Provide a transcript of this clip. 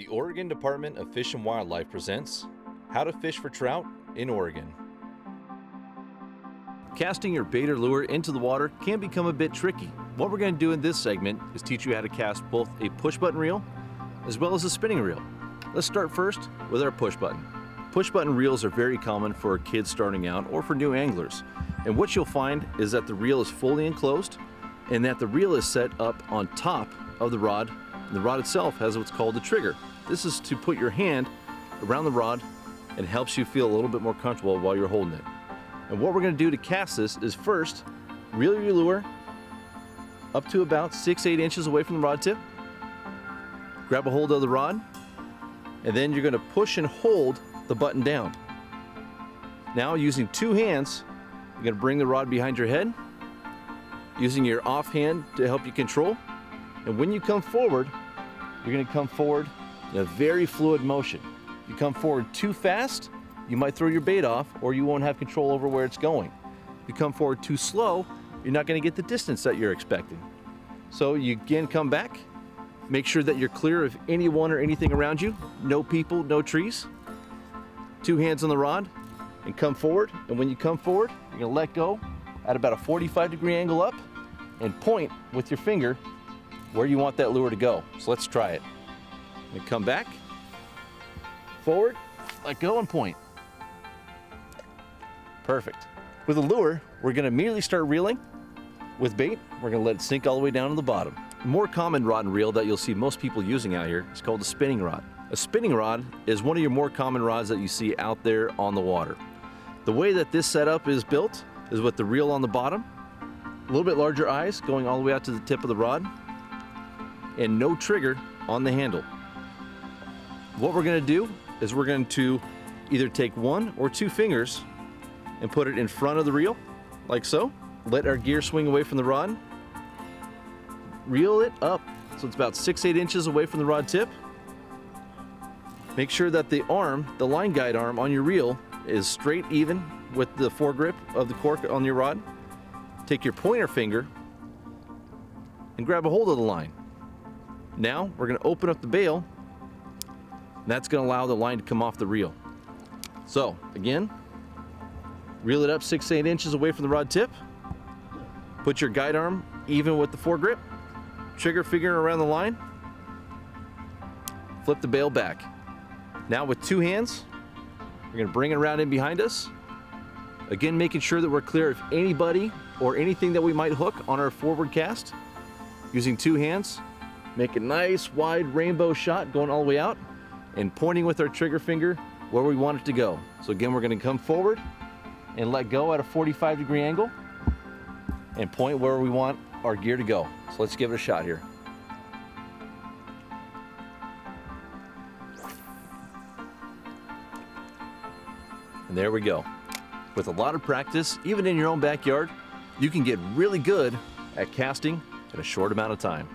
The Oregon Department of Fish and Wildlife presents How to Fish for Trout in Oregon. Casting your bait or lure into the water can become a bit tricky. What we're going to do in this segment is teach you how to cast both a push button reel as well as a spinning reel. Let's start first with our push button. Push button reels are very common for kids starting out or for new anglers. And what you'll find is that the reel is fully enclosed and that the reel is set up on top of the rod. And the rod itself has what's called a trigger. This is to put your hand around the rod and helps you feel a little bit more comfortable while you're holding it. And what we're going to do to cast this is first reel your lure up to about 6-8 inches away from the rod tip. Grab a hold of the rod, and then you're going to push and hold the button down. Now, using two hands, you're going to bring the rod behind your head, using your off hand to help you control. And when you come forward, you're going to come forward in a very fluid motion. If you come forward too fast, you might throw your bait off, or you won't have control over where it's going. If you come forward too slow, you're not going to get the distance that you're expecting. So you again come back, make sure that you're clear of anyone or anything around you, no people, no trees. Two hands on the rod and come forward. And when you come forward, you're going to let go at about a 45-degree angle up and point with your finger where you want that lure to go. So let's try it. And come back, forward, let go and point. Perfect. With a lure, we're going to immediately start reeling. With bait, we're going to let it sink all the way down to the bottom. The more common rod and reel that you'll see most people using out here is called a spinning rod. A spinning rod is one of your more common rods that you see out there on the water. The way that this setup is built is with the reel on the bottom, a little bit larger eyes going all the way out to the tip of the rod, and no trigger on the handle. What we're going to do is we're going to either take one or two fingers and put it in front of the reel, like so. Let our gear swing away from the rod. Reel it up so it's about 6-8 inches away from the rod tip. Make sure that the arm, the line guide arm on your reel, is straight even with the foregrip of the cork on your rod. Take your pointer finger and grab a hold of the line. Now we're going to open up the bail, and that's going to allow the line to come off the reel. So again, reel it up 6-8 inches away from the rod tip. Put your guide arm even with the foregrip. Trigger finger around the line. Flip the bail back. Now with two hands, we're going to bring it around in behind us. Again, making sure that we're clear of anybody or anything that we might hook on our forward cast. Using two hands, make a nice wide rainbow shot going all the way out and pointing with our trigger finger where we want it to go. So again, we're going to come forward and let go at a 45-degree angle and point where we want our gear to go. So let's give it a shot here. And there we go. With a lot of practice, even in your own backyard, you can get really good at casting in a short amount of time.